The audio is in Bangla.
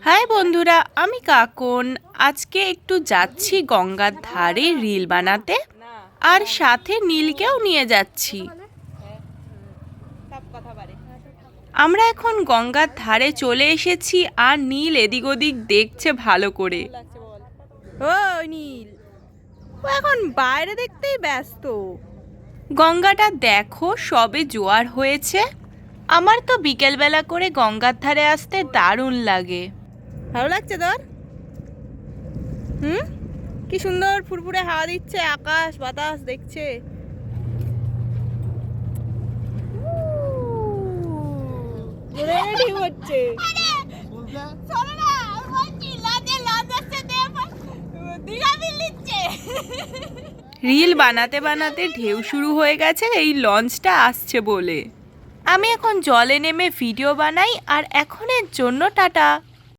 হাই বন্ধুরা, আমি কাকন। আজকে একটু যাচ্ছি গঙ্গার ধারে রিল বানাতে, আর সাথে নীলকেও নিয়ে যাচ্ছি। আমরা এখন গঙ্গার ধারে চলে এসেছি, আর নীল এদিক ওদিক দেখছে ভালো করে। ও নীল, ও এখন বাইরে দেখতেই ব্যস্ত। গঙ্গাটা দেখো, সবে জোয়ার হয়েছে। আমার তো বিকেলবেলা করে গঙ্গার ধারে আসতে দারুণ লাগে। ভালো লাগছে তোর? কি সুন্দর ফুরফুরে হাওয়া দিচ্ছে, আকাশ বাতাস দেখছে। রেডি হচ্ছে। রিল বানাতে বানাতে ঢেউ শুরু হয়ে গেছে এই লঞ্চটা আসছে বলে। আমি এখন জলে নেমে ভিডিও বানাই, আর এখনের জন্য টাটা।